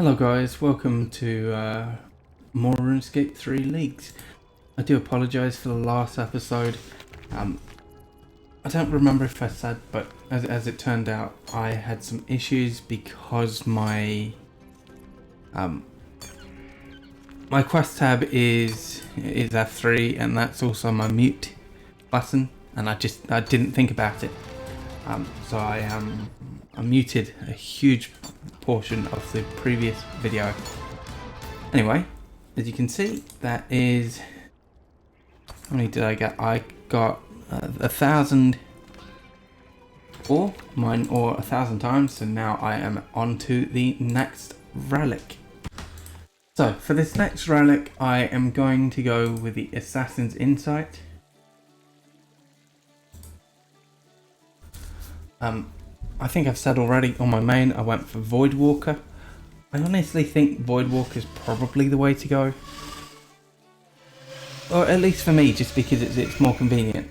Hello guys, welcome to more Runescape 3 leaks. I do apologise for the last episode. I don't remember if I said, but as it turned out, I had some issues because my my quest tab is F3, and that's also my mute button, and I didn't think about it. So I muted a huge portion of the previous video. Anyway, as you can see, that is, how many did I get? I got 1,000 ore, mine ore 1,000 times, so now I am on to the next relic. So for this next relic, I am going to go with the Assassin's Insight. I think I've said already on my main, I went for Voidwalker. I honestly think Voidwalker is probably the way to go. Or at least for me, just because it's more convenient.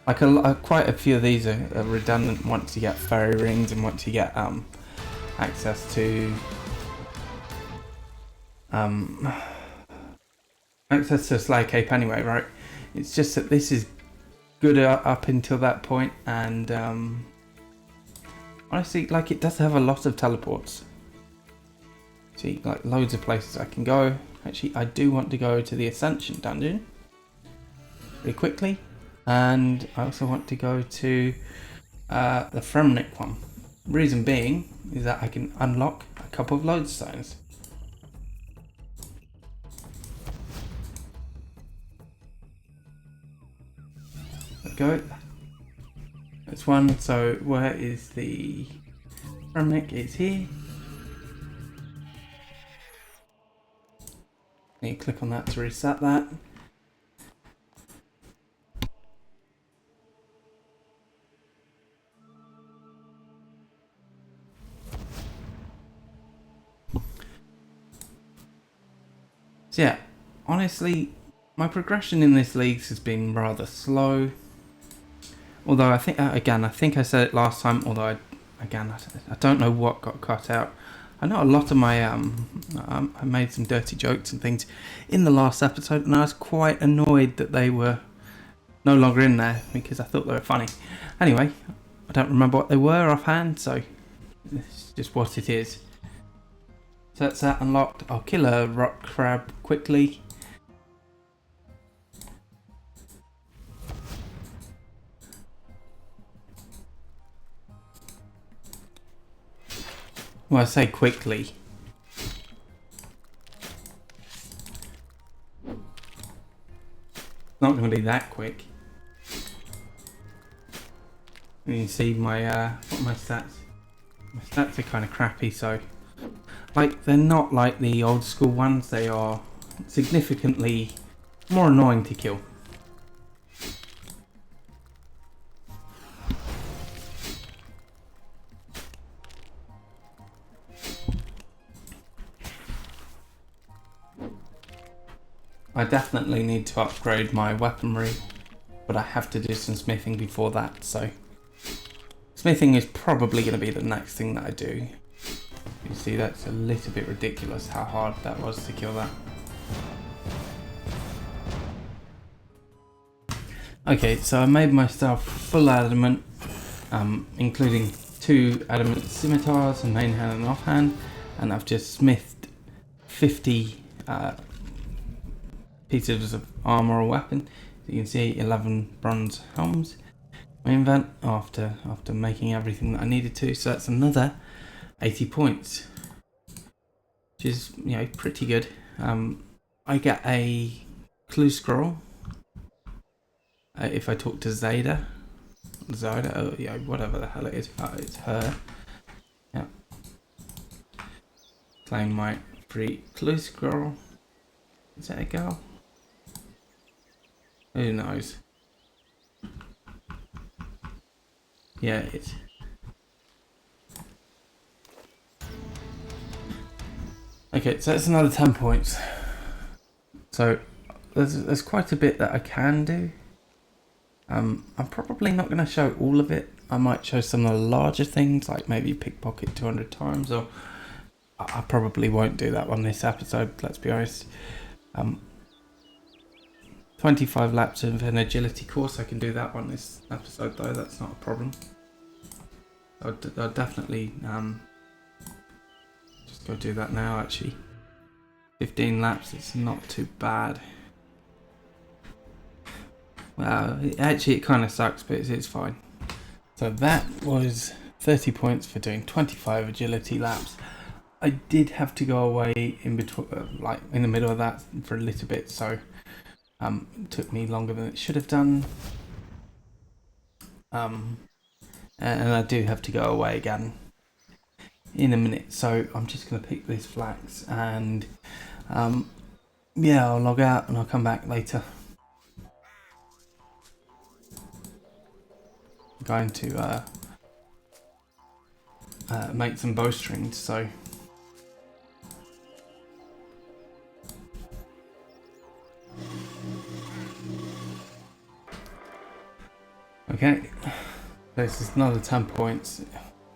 Like quite a few of these are redundant once you get fairy rings and once you get access to Slay Cape anyway, right? It's just that this is good up until that point, and honestly, like, it does have a lot of teleports. See, like, loads of places I can go. Actually, I do want to go to the Ascension dungeon really quickly, and I also want to go to the Fremnik one. Reason being is that I can unlock a couple of lodestones. Go. That's one. So where is the Fremnik? It's here. You click on that to reset that. So yeah, honestly, my progression in this league has been rather slow. Although I think, I think I said it last time, although I don't know what got cut out. I know a lot of my, I made some dirty jokes and things in the last episode, and I was quite annoyed that they were no longer in there because I thought they were funny. Anyway, I don't remember what they were offhand, so it's just what it is. So that's that unlocked. I'll kill a rock crab quickly. Well, I say quickly. Not going to be that quick. You can see my what my stats. My stats are kind of crappy, so like, they're not like the old school ones. They are significantly more annoying to kill. I definitely need to upgrade my weaponry, but I have to do some smithing before that, so smithing is probably going to be the next thing that I do. You see, that's a little bit ridiculous how hard that was to kill that. Okay, so I made myself full adamant, including 2 adamant scimitars, a main hand and offhand, and I've just smithed 50 pieces of armor or weapon. So you can see 11 bronze helms. My invent after making everything that I needed to, so that's another 80 points, which is, you know, pretty good. I get a clue scroll if I talk to Zada, oh, yeah, whatever the hell it is. It's her. Yeah. Claim my free clue scroll. Is that a girl? Who knows? Yeah, it is. Okay, so that's another 10 points. So there's quite a bit that I can do. I'm probably not going to show all of it I might show some of the larger things, like maybe pickpocket 200 times, or I probably won't do that on this episode, let's be honest. 25 laps of an agility course, I can do that on this episode though, that's not a problem. I'll definitely just go do that now actually. 15 laps, it's not too bad. Well, actually it kind of sucks, but it's fine. So that was 30 points for doing 25 agility laps. I did have to go away in between, like in the middle of that for a little bit, so it took me longer than it should have done. And I do have to go away again in a minute, so I'm just going to pick this flax and yeah, I'll log out and I'll come back later. I'm going to make some bowstrings, so okay, this is another 10 points.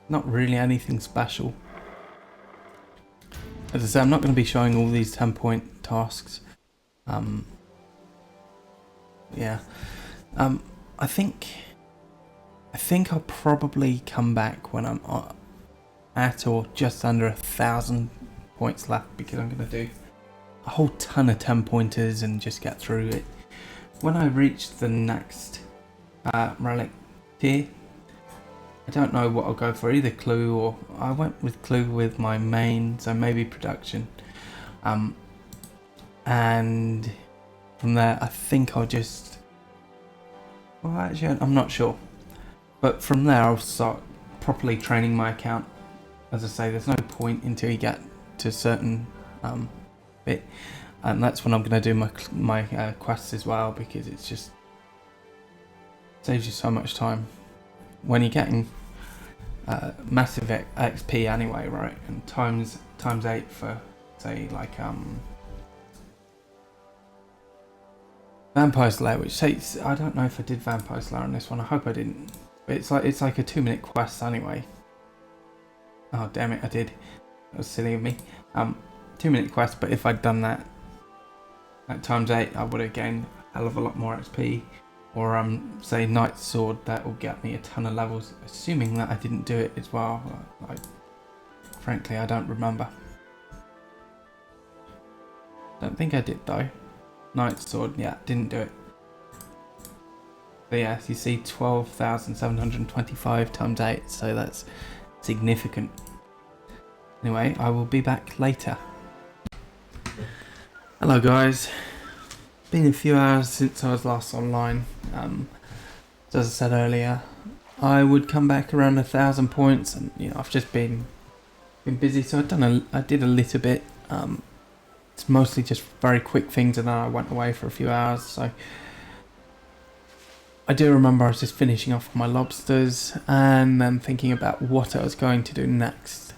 Not really anything special. As I say, I'm not going to be showing all these 10-point tasks. Yeah. I think I'll probably come back when I'm at or just under 1,000 points left, because I'm going to do a whole ton of 10-pointers and just get through it. When I reach the next relic tier, I don't know what I'll go for, either clue or I went with clue with my main, so maybe production. And from there I think I'll just, well actually I'm not sure, but from there I'll start properly training my account. As I say, there's no point until you get to a certain bit, and that's when I'm going to do my quests as well, because it's just saves you so much time when you're getting massive XP anyway, right? And times 8 for, say, like Vampire Slayer, which takes, I don't know if I did Vampire Slayer on this one, I hope I didn't, but it's like a 2-minute quest anyway. Oh damn it, I did. That was silly of me. 2-minute quest, but if I'd done that at times 8, I would have gained a hell of a lot more XP. Or say Knight's Sword, that will get me a ton of levels, assuming that I didn't do it as well. Like, frankly, I don't remember. Don't think I did though. Knight's Sword, yeah, didn't do it. But yeah, you see 12,725 times 8, so that's significant. Anyway, I will be back later. Hello guys. Been a few hours since I was last online. As I said earlier, I would come back around 1,000 points, and you know I've just been busy, so I did a little bit. It's mostly just very quick things, and then I went away for a few hours. So I do remember I was just finishing off my lobsters and then thinking about what I was going to do next.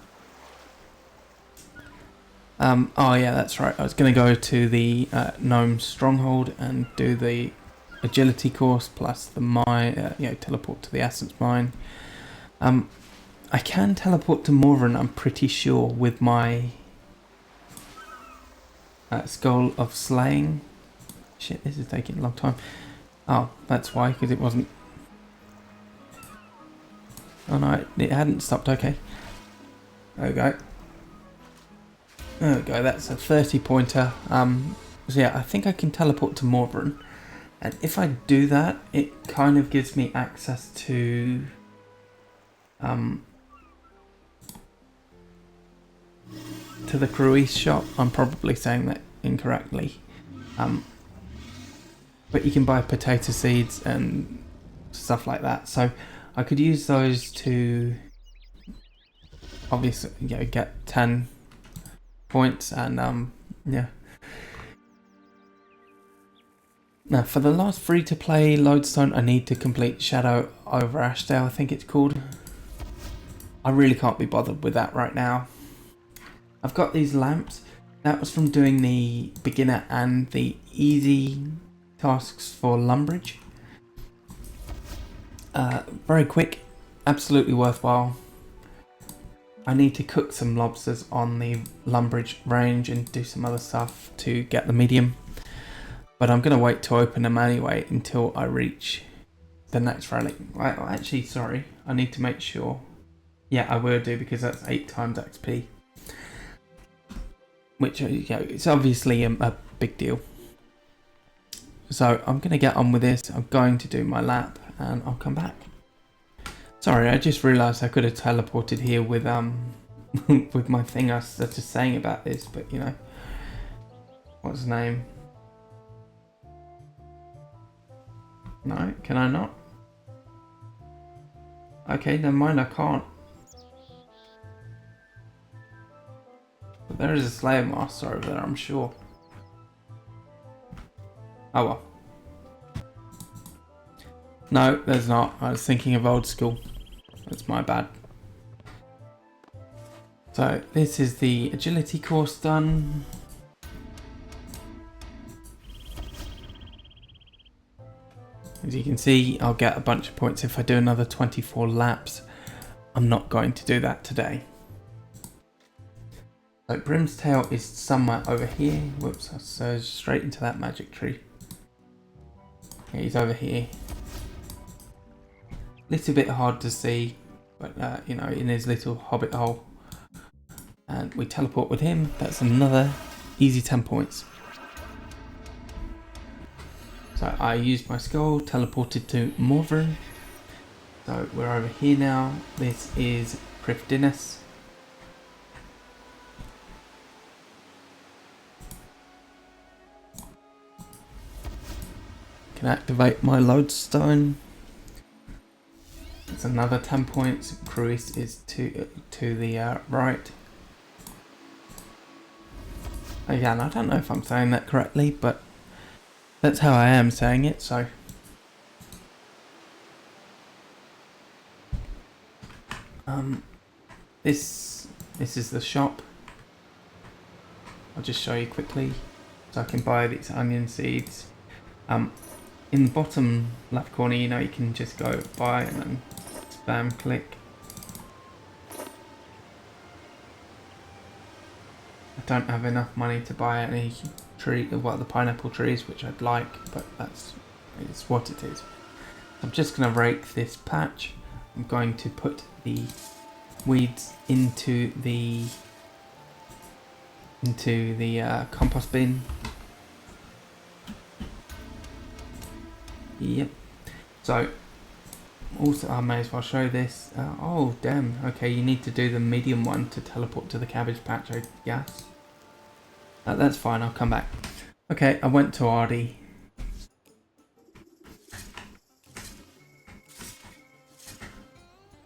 Oh yeah, that's right. I was going to go to the Gnome Stronghold and do the agility course plus the mine, teleport to the Essence Mine. I can teleport to Morven, I'm pretty sure, with my Skull of Slaying. Shit, this is taking a long time. Oh, that's why, because it wasn't. Oh no, it hadn't stopped. Okay. There we go. There we go, that's a 30-pointer. So yeah, I think I can teleport to Morven. And if I do that, it kind of gives me access to the Cruise shop. I'm probably saying that incorrectly. But you can buy potato seeds and stuff like that. So I could use those to obviously get 10 points, and yeah. Now for the last free-to-play lodestone, I need to complete Shadow over Ashdale, I think it's called. I really can't be bothered with that right now. I've got these lamps. That was from doing the beginner and the easy tasks for Lumbridge. Very quick. absolutely worthwhile. I need to cook some lobsters on the Lumbridge range and do some other stuff to get the medium. But I'm going to wait to open them anyway until I reach the next relic. Actually, sorry, I need to make sure. Yeah, I will do, because that's 8 times XP. Which, it's obviously a big deal. So I'm going to get on with this. I'm going to do my lap and I'll come back. Sorry, I just realised I could have teleported here with with my thing I was just saying about this, but you know, what's his name? No, can I not? Okay, never mind, I can't. But there is a Slayer Master over there, I'm sure. Oh well. No, there's not. I was thinking of old school. That's my bad. So this is the agility course done. As you can see, I'll get a bunch of points if I do another 24 laps. I'm not going to do that today. So Brim's tail is somewhere over here. Whoops, I surged straight into that magic tree. Yeah, he's over here. Little bit hard to see, but you know, in his little hobbit hole. And we teleport with him. That's another easy 10 points. So I used my skull, teleported to Morvern. So we're over here now. This is Prifdinus. Can activate my lodestone. It's another 10 points. Cruis is to the right. Again, I don't know if I'm saying that correctly, but that's how I am saying it, so. This is the shop. I'll just show you quickly. So I can buy these onion seeds. In the bottom left corner, you know, you can just go buy and then spam click. I don't have enough money to buy any the pineapple trees, which I'd like, but it's what it is. I'm just going to rake this patch. I'm going to put the weeds into the compost bin. Yep. So also I may as well show this. Oh damn. Okay, you need to do the medium one to teleport to the cabbage patch. I guess. That's fine. I'll come back. Okay, I went to Ardy.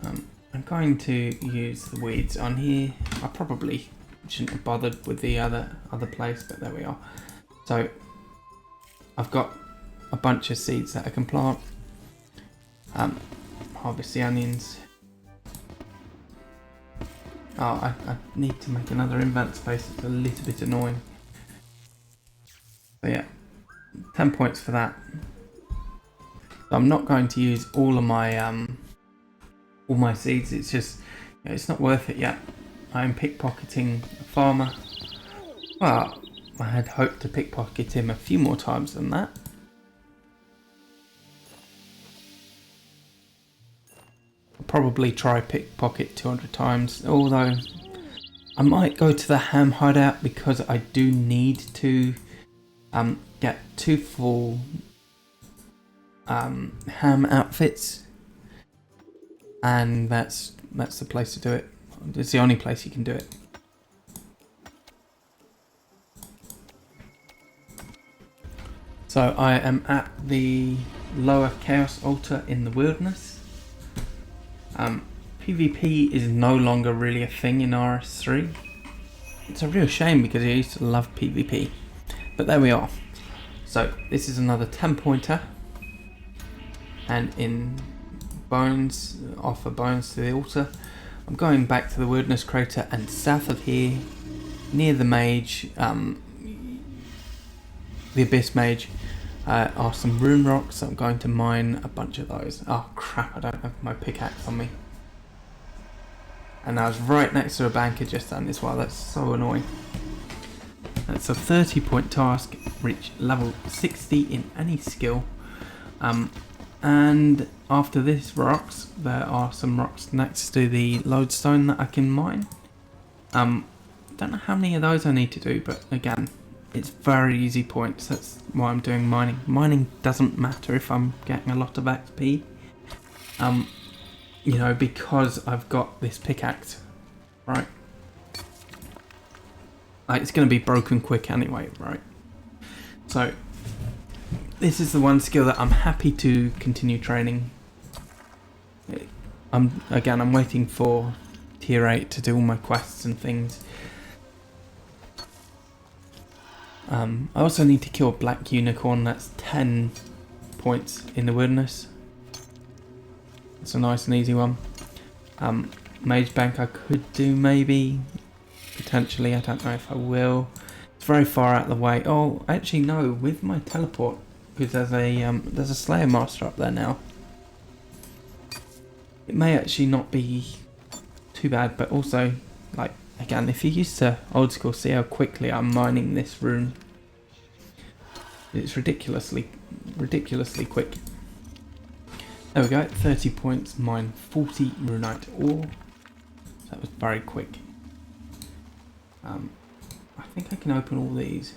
I'm going to use the weeds on here. I probably shouldn't have bothered with the other place, but there we are. So I've got a bunch of seeds that I can plant. Harvest the onions. Oh, I need to make another invent space. It's a little bit annoying. So yeah, 10 points for that. So I'm not going to use all my seeds. It's just, you know, it's not worth it yet. I'm pickpocketing a farmer. Well, I had hoped to pickpocket him a few more times than that. I'll probably try pickpocket 200 times, although I might go to the ham hideout because I do need to get 2 full ham outfits, and that's the place to do it. It's the only place you can do it. So I am at the lower chaos altar in the wilderness. PvP is no longer really a thing in RS3. It's a real shame because I used to love PvP. But there we are. So this is another 10 pointer. And in bones, offer bones to the altar. I'm going back to the wilderness crater, and south of here, near the mage, the abyss mage, are some rune rocks. So I'm going to mine a bunch of those. Oh crap, I don't have my pickaxe on me. And I was right next to a banker just then as well. That's so annoying. That's a 30-point task. Reach level 60 in any skill. And after this rocks, there are some rocks next to the lodestone that I can mine. Don't know how many of those I need to do, but again, it's very easy points. That's why I'm doing mining. Mining doesn't matter if I'm getting a lot of XP. You know, because I've got this pickaxe, right? Like, it's going to be broken quick anyway, right? So, this is the one skill that I'm happy to continue training. I'm waiting for tier 8 to do all my quests and things. I also need to kill a black unicorn. That's 10 points in the wilderness. It's a nice and easy one. Mage Bank I could do maybe. Potentially, I don't know if I will. It's very far out of the way. Oh, actually no, with my teleport, because there's a Slayer Master up there now. It may actually not be too bad, but also, like, again, if you're used to old school, see how quickly I'm mining this rune. It's ridiculously quick. There we go, 30 points, mine 40 runite ore. That was very quick. I think I can open all these.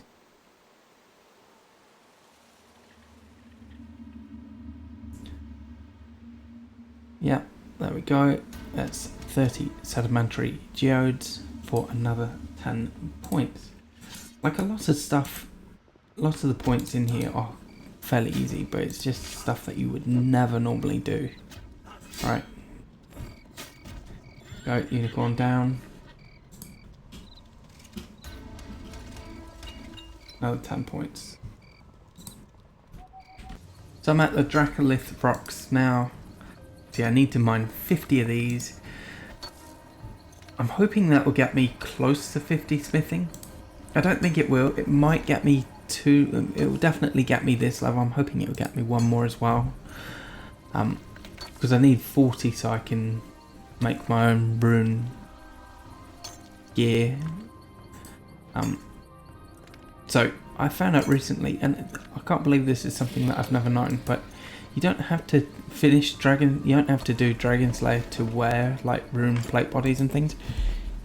Yeah, there we go. That's 30 sedimentary geodes for another 10 points. Like, a lot of stuff, lots of the points in here are fairly easy, but it's just stuff that you would never normally do. Right. Go, unicorn down. Another 10 points. So I'm at the Dracolith rocks now. See, I need to mine 50 of these. I'm hoping that will get me close to 50 smithing. I don't think it will. It might get me to... It will definitely get me this level. I'm hoping it will get me one more as well. Because I need 40 so I can make my own rune gear. So I found out recently, and I can't believe this is something that I've never known, but you don't have to finish dragon. You don't have to do Dragon Slayer to wear like rune plate bodies and things.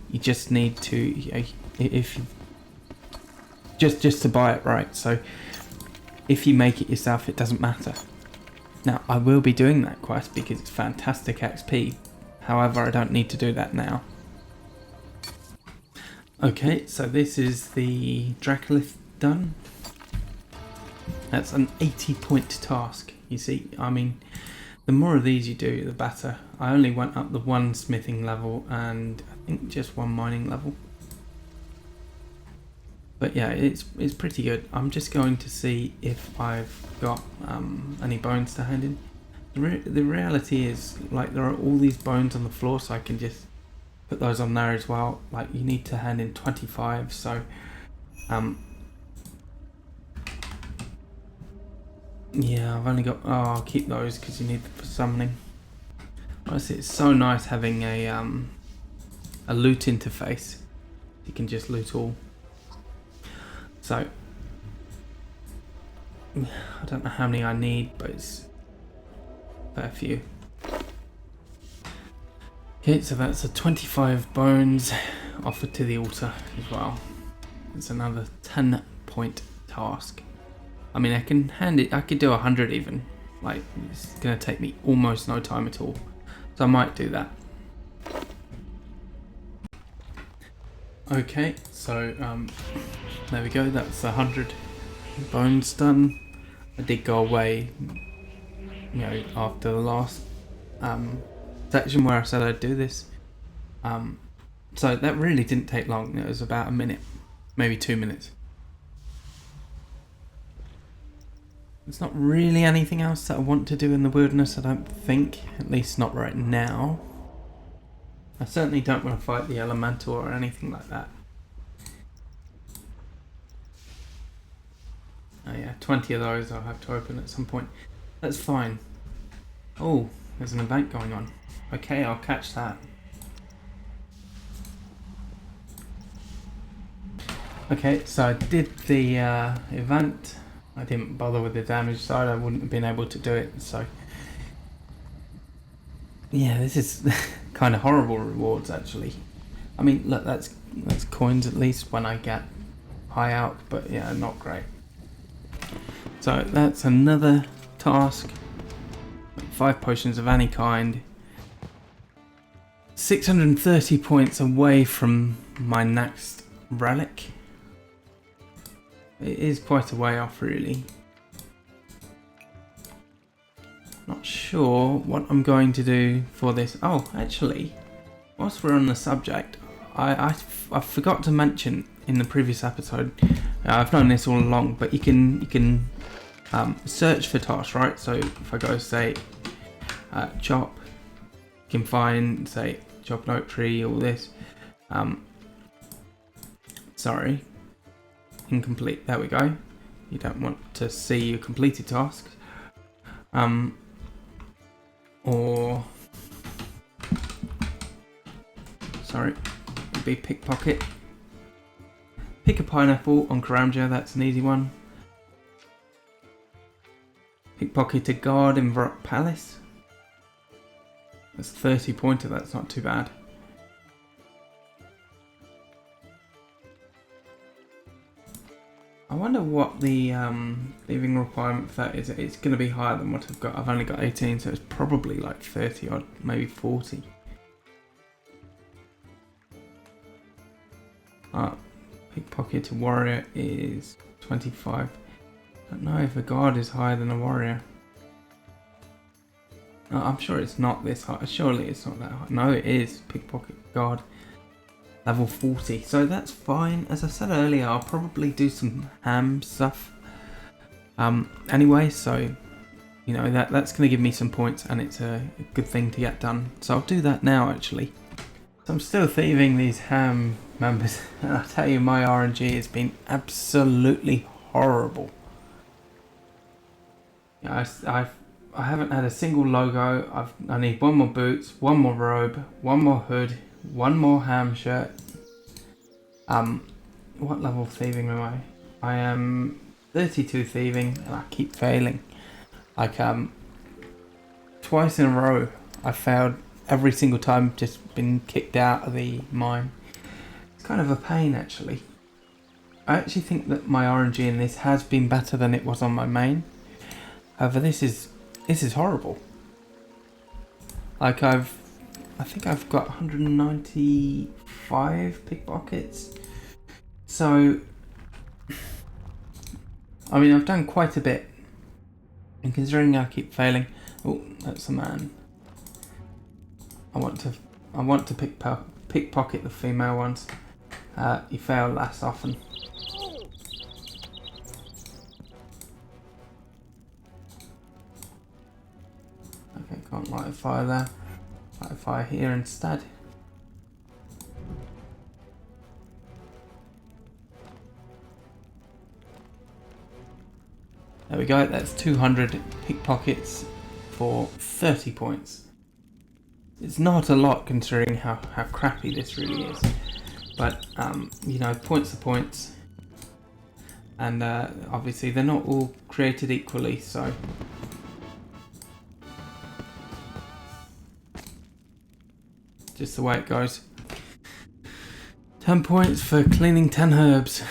You just need to, if you just to buy it, right? So if you make it yourself, it doesn't matter. Now I will be doing that quest because it's fantastic XP. However, I don't need to do that now. Okay, so this is the Dracolith done. That's an 80-point task. You see, I mean, the more of these you do, the better. I only went up the one smithing level and I think just one mining level. But yeah, it's pretty good. I'm just going to see if I've got any bones to hand in. The reality is, like, there are all these bones on the floor, so I can just put those on there as well. Like, you need to hand in 25, so yeah, I've only got, oh, I'll keep those because you need them for summoning. Honestly, it's so nice having a loot interface. You can just loot all. So I don't know how many I need, but it's a fair few. Okay, so that's a 25 bones offered to the altar as well. It's another 10-point task. I mean, I can hand it, I could do 100 even. Like, it's gonna take me almost no time at all. So I might do that. Okay, so there we go, that's 100 bones done. I did go away, you know, after the last section where I said I'd do this. So that really didn't take long. It was about a minute, maybe 2 minutes. There's not really anything else that I want to do in the wilderness, I don't think. At least not right now. I certainly don't want to fight the elemental or anything like that. Oh yeah, 20 of those I'll have to open at some point. That's fine. Oh, there's an event going on. Okay, I'll catch that. Okay, so I did the event. I didn't bother with the damage side. I wouldn't have been able to do it. So yeah, this is kind of horrible rewards actually. I mean, look, that's coins at least when I get high out, but yeah, not great. So that's another task. 5 potions of any kind. 630 points away from my next relic. It is quite a way off, really. Not sure what I'm going to do for this. Oh, actually, whilst we're on the subject, I forgot to mention in the previous episode. I've known this all along, but you can search for tasks, right? So if I go say chop, you can find say chop note tree, all this. Sorry, incomplete. There we go. You don't want to see your completed tasks. Or sorry, it'd be pickpocket. Pick a pineapple on Karamja, that's an easy one. Pickpocket a guard in Varrock Palace. That's 30 pointer, that's not too bad. I wonder what the leaving requirement for that is. It's going to be higher than what I've got. I've only got 18, so it's probably like 30 odd, maybe 40. Pickpocket to warrior is 25. I don't know if a guard is higher than a warrior. I'm sure it's not this high. Surely it's not that high. No, it is. Pickpocket guard. Level 40. So that's fine. As I said earlier, I'll probably do some ham stuff. Anyway, so you know that's going to give me some points, and it's a good thing to get done. So I'll do that now, actually. So I'm still thieving these ham members, and I tell you, my RNG has been absolutely horrible. I haven't had a single logo. I need one more boots, one more robe, one more hood, one more ham shirt. What level of thieving am I? I am 32 thieving, and I keep failing. Like twice in a row, I failed every single time. Just been kicked out of the mine. It's kind of a pain, actually. I actually think that my RNG in this has been better than it was on my main. However, this is horrible. Like I think I've got 195 pickpockets. So, I mean, I've done quite a bit. And considering I keep failing, oh, that's a man. I want to pickpocket the female ones. You fail less often. Okay, can't light a fire there. Light a fire here instead. There we go, that's 200 pickpockets for 30 points. It's not a lot considering how crappy this really is. But, you know, points are points. And obviously they're not all created equally, so... just the way it goes. 10 points for cleaning 10 herbs.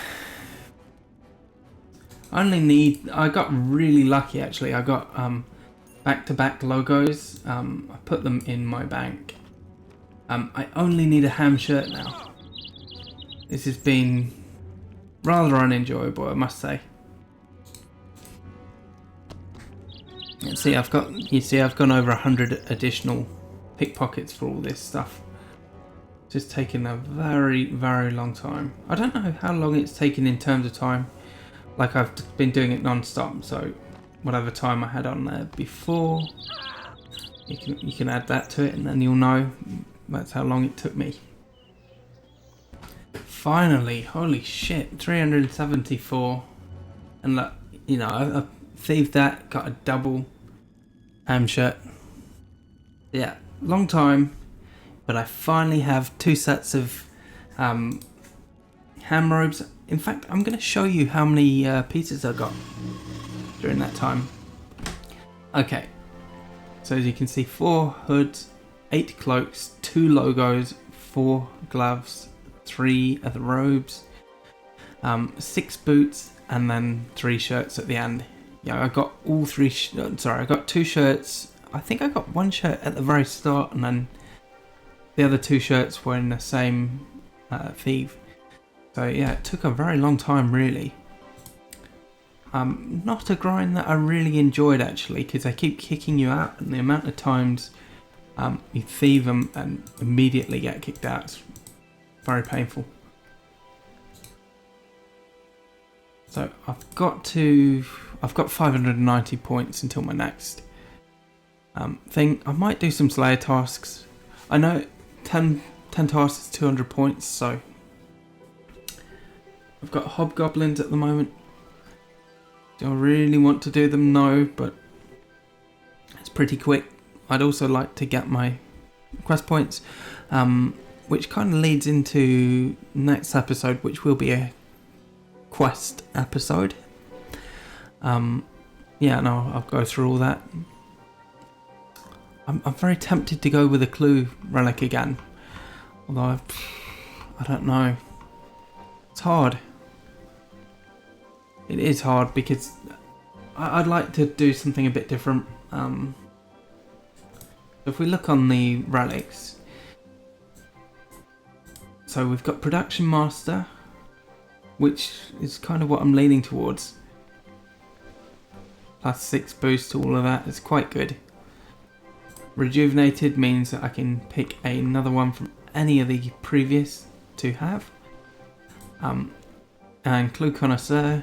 I got really lucky actually. I got back-to-back logos. I put them in my bank. I only need a ham shirt now. This has been rather unenjoyable, I must say. You see, I've gone over 100 additional pickpockets for all this stuff. Just taken a very, very long time. I don't know how long it's taken in terms of time. Like I've been doing it non-stop, so whatever time I had on there before, you can add that to it, and then you'll know that's how long it took me. Finally, holy shit, 374, and look, you know, I thieved that, got a double ham shirt. Yeah, long time, but I finally have 2 sets of ham robes. In fact, I'm going to show you how many pieces I got during that time. Okay, so as you can see, 4 hoods, 8 cloaks, 2 logos, 4 gloves, 3 of the robes, 6 boots, and then 3 shirts at the end. Yeah, I got all 3. I got 2 shirts. I think I got 1 shirt at the very start, and then the other 2 shirts were in the same thief. So yeah, it took a very long time, really. Not a grind that I really enjoyed, actually, because they keep kicking you out, and the amount of times you thieve them and immediately get kicked out, it's very painful. So I've got 590 points until my next thing. I might do some Slayer tasks. I know 10 tasks is 200 points, so I've got hobgoblins at the moment. Do I really want to do them? No, but it's pretty quick. I'd also like to get my quest points, which kind of leads into next episode, which will be a quest episode. Yeah, no, I'll go through all that. I'm very tempted to go with a clue relic again, although I don't know. It's hard. It is hard because I'd like to do something a bit different. If we look on the relics, so we've got Production Master, which is kind of what I'm leaning towards. Plus 6 boost to all of that is quite good. Rejuvenated means that I can pick another one from any of the previous to have. And Clue Connoisseur,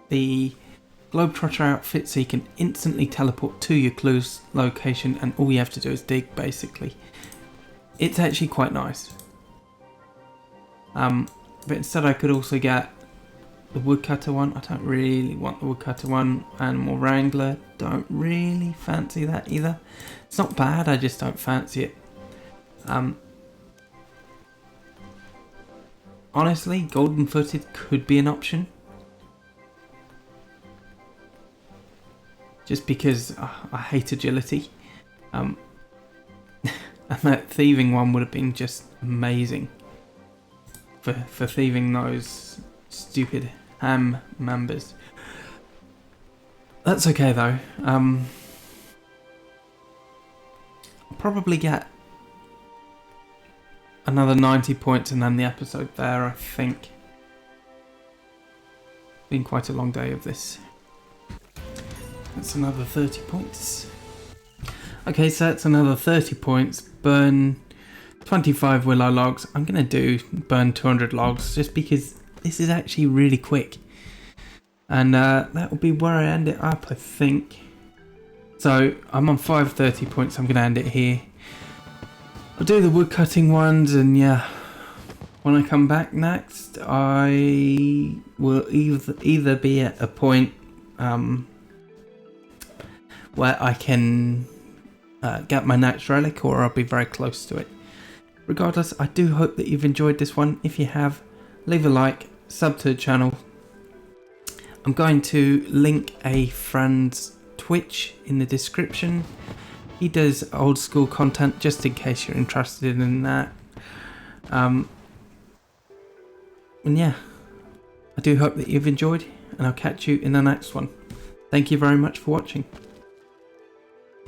the Globetrotter outfit, so you can instantly teleport to your clue's location and all you have to do is dig, basically. It's actually quite nice. But instead I could also get the Woodcutter one. I don't really want the Woodcutter one. Animal Wrangler, don't really fancy that either. It's not bad, I just don't fancy it. Honestly, Golden Footed could be an option. Just because I hate agility. And that thieving one would have been just amazing. For thieving those stupid ham members. That's okay though. I'll probably get another 90 points and then the episode there, I think. Been quite a long day of this. That's another 30 points. Okay, so that's another 30 points. Burn 25 willow logs. I'm going to burn 200 logs just because this is actually really quick. And that will be where I end it up, I think. So I'm on 530 points. I'm going to end it here. I'll do the woodcutting ones, and yeah, when I come back next, I will either be at a point where I can get my next relic, or I'll be very close to it. Regardless, I do hope that you've enjoyed this one. If you have, leave a like, sub to the channel. I'm going to link a friend's Twitch in the description. He does old school content, just in case you're interested in that. And yeah, I do hope that you've enjoyed, and I'll catch you in the next one. Thank you very much for watching.